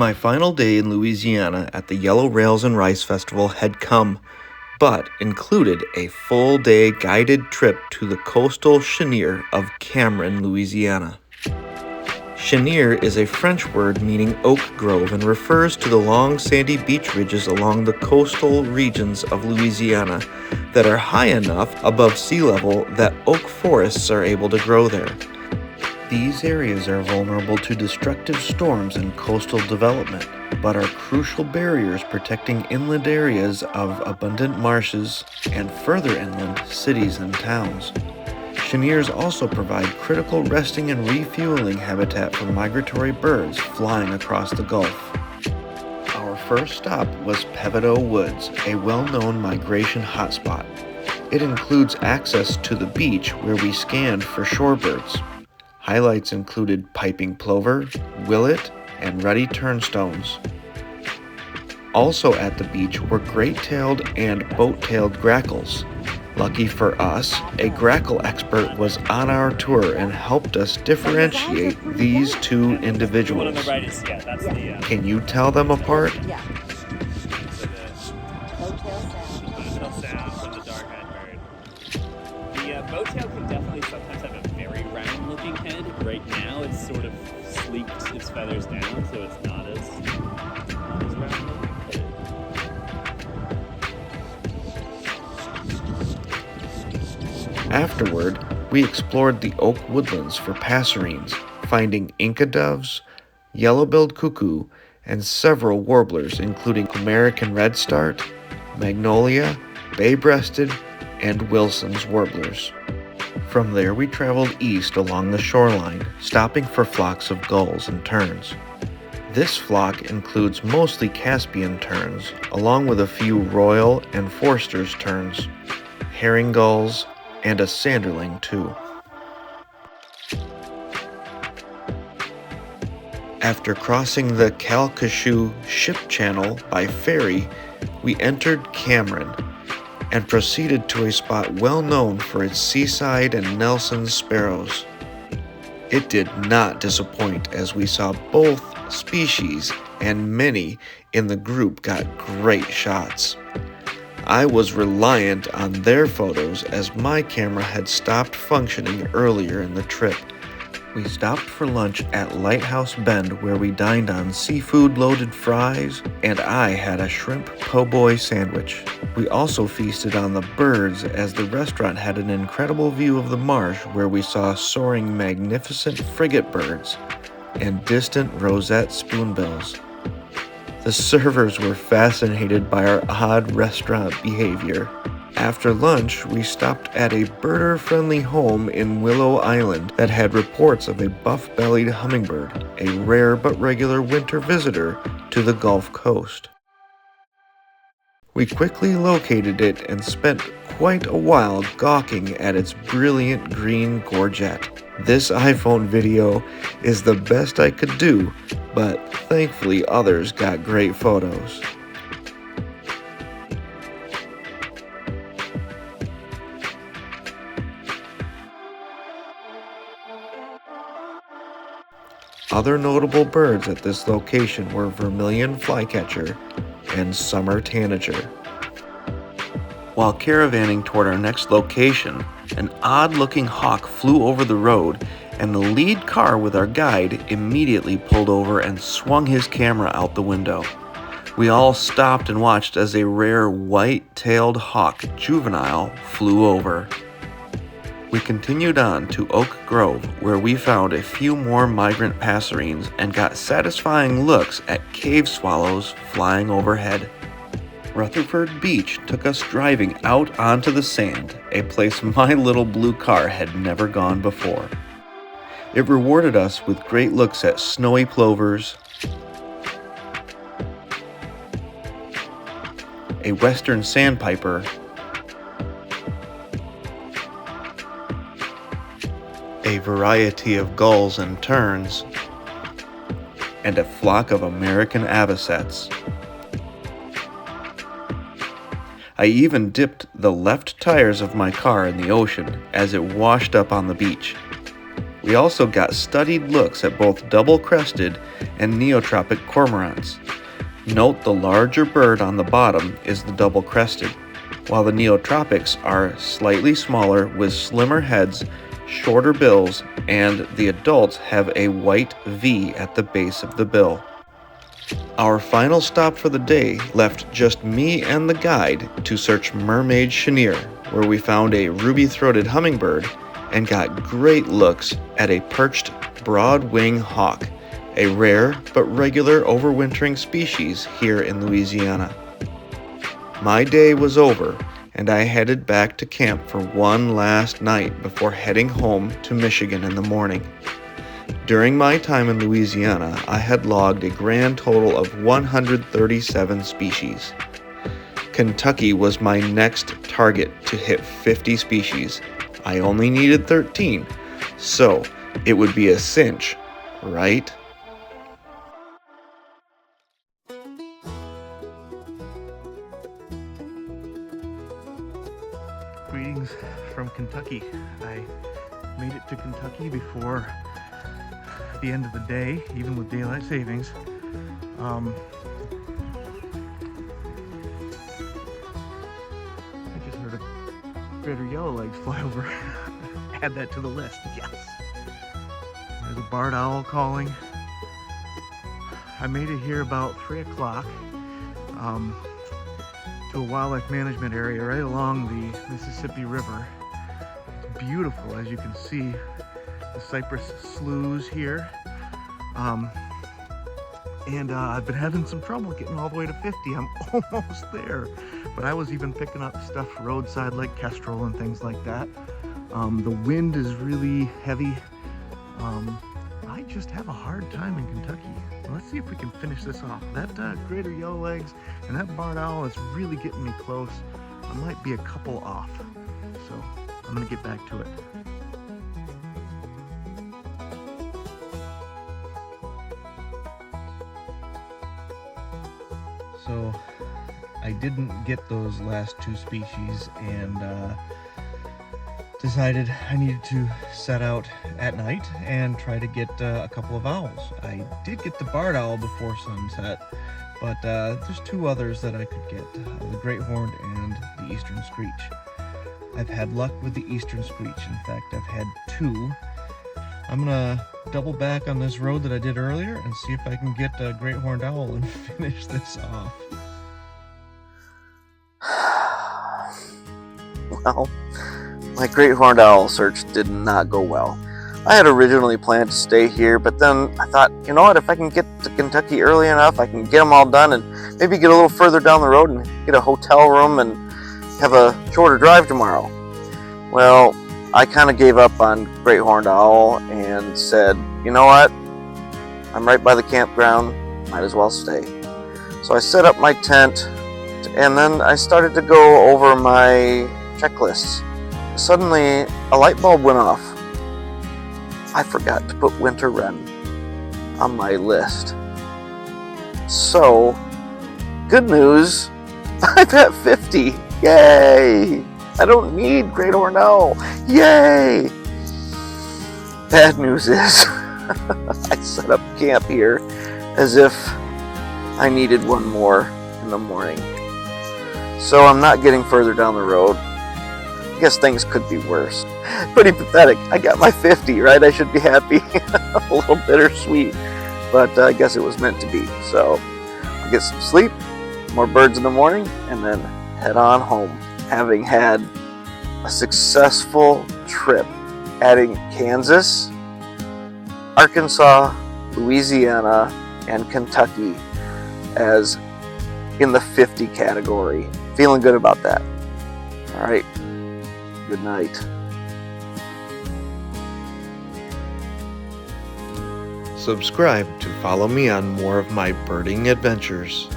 My final day in Louisiana at the Yellow Rails and Rice Festival had come, but included a full-day guided trip to the coastal Chenier of Cameron, Louisiana. Chenier is a French word meaning oak grove and refers to the long sandy beach ridges along the coastal regions of Louisiana that are high enough above sea level that oak forests are able to grow there. These areas are vulnerable to destructive storms and coastal development, but are crucial barriers protecting inland areas of abundant marshes and further inland cities and towns. Cheniers also provide critical resting and refueling habitat for migratory birds flying across the Gulf. Our first stop was Pevedo Woods, a well-known migration hotspot. It includes access to the beach where we scanned for shorebirds. Highlights included piping plover, willet, and ruddy turnstones. Also at the beach were great-tailed and boat-tailed grackles. Lucky for us, a grackle expert was on our tour and helped us differentiate these two individuals. Can you tell them apart? Boat-tail can definitely sometimes have a very round-looking head. Right now, it's sort of sleeked its feathers down, so it's not as round-looking. Afterward, we explored the oak woodlands for passerines, finding Inca doves, yellow-billed cuckoo, and several warblers, including American redstart, magnolia, bay-breasted, and Wilson's warblers. From there we traveled east along the shoreline, stopping for flocks of gulls and terns. This flock includes mostly Caspian terns, along with a few Royal and Forster's terns, herring gulls, and a sanderling too. After crossing the Calcasieu Ship Channel by ferry, we entered Cameron, and proceeded to a spot well known for its seaside and Nelson sparrows. It did not disappoint as we saw both species and many in the group got great shots. I was reliant on their photos as my camera had stopped functioning earlier in the trip. We stopped for lunch at Lighthouse Bend where we dined on seafood-loaded fries, and I had a shrimp po' boy sandwich. We also feasted on the birds as the restaurant had an incredible view of the marsh where we saw soaring magnificent frigate birds and distant roseate spoonbills. The servers were fascinated by our odd restaurant behavior. After lunch, we stopped at a birder-friendly home in Willow Island that had reports of a buff-bellied hummingbird, a rare but regular winter visitor to the Gulf Coast. We quickly located it and spent quite a while gawking at its brilliant green gorget. This iPhone video is the best I could do, but thankfully others got great photos. Other notable birds at this location were vermilion flycatcher and summer tanager. While caravanning toward our next location, an odd-looking hawk flew over the road, and the lead car with our guide immediately pulled over and swung his camera out the window. We all stopped and watched as a rare white-tailed hawk juvenile flew over. We continued on to Oak Grove, where we found a few more migrant passerines and got satisfying looks at cave swallows flying overhead. Rutherford Beach took us driving out onto the sand, a place my little blue car had never gone before. It rewarded us with great looks at snowy plovers, a western sandpiper, a variety of gulls and terns, and a flock of American avocets. I even dipped the left tires of my car in the ocean as it washed up on the beach. We also got studied looks at both double-crested and neotropic cormorants. Note the larger bird on the bottom is the double-crested, while the neotropics are slightly smaller with slimmer heads, shorter bills, and the adults have a white V at the base of the bill. Our final stop for the day left just me and the guide to search Mermaid Chenier, where we found a ruby-throated hummingbird and got great looks at a perched broad-wing hawk, a rare but regular overwintering species here in Louisiana. My day was over, and I headed back to camp for one last night before heading home to Michigan in the morning. During my time in Louisiana, I had logged a grand total of 137 species. Kentucky was my next target to hit 50 species. I only needed 13, so it would be a cinch, right? Greetings from Kentucky. I made it to Kentucky before the end of the day, even with daylight savings. I just heard a greater yellowlegs fly over. Add that to the list. Yes. There's a barred owl calling. I made it here about 3 o'clock to a wildlife management area right along the Mississippi River. It's beautiful, as you can see. The cypress sloughs here. I've been having some trouble getting all the way to 50. I'm almost there. But I was even picking up stuff roadside like kestrel and things like that. The wind is really heavy. I just have a hard time in Kentucky. Let's see if we can finish this off. That greater yellowlegs and that barred owl is really getting me close. I might be a couple off. So I'm gonna get back to it. So I didn't get those last 2 species and decided I needed to set out at night and try to get a couple of owls. I did get the barred owl before sunset, but there's 2 others that I could get, the great horned and the eastern screech. I've had luck with the eastern screech. In fact, I've had 2. I'm gonna double back on this road that I did earlier and see if I can get a great horned owl and finish this off. Well, my great horned owl search did not go well. I had originally planned to stay here, but then I thought, you know what, if I can get to Kentucky early enough, I can get them all done and maybe get a little further down the road and get a hotel room and have a shorter drive tomorrow. Well, I kind of gave up on great horned owl and said, you know what, I'm right by the campground, might as well stay. So I set up my tent and then I started to go over my checklists. Suddenly, a light bulb went off. I forgot to put winter wren on my list. So, good news, I'm at 50. Yay! I don't need great horned owl. Yay! Bad news is, I set up camp here as if I needed one more in the morning. So I'm not getting further down the road. I guess things could be worse. Pretty pathetic. I got my 50, right? I should be happy. A little bittersweet, but I guess it was meant to be. So I'll get some sleep, more birds in the morning, and then head on home. Having had a successful trip adding Kansas, Arkansas, Louisiana, and Kentucky as in the 50 category. Feeling good about that. All right. Good night. Subscribe to follow me on more of my birding adventures.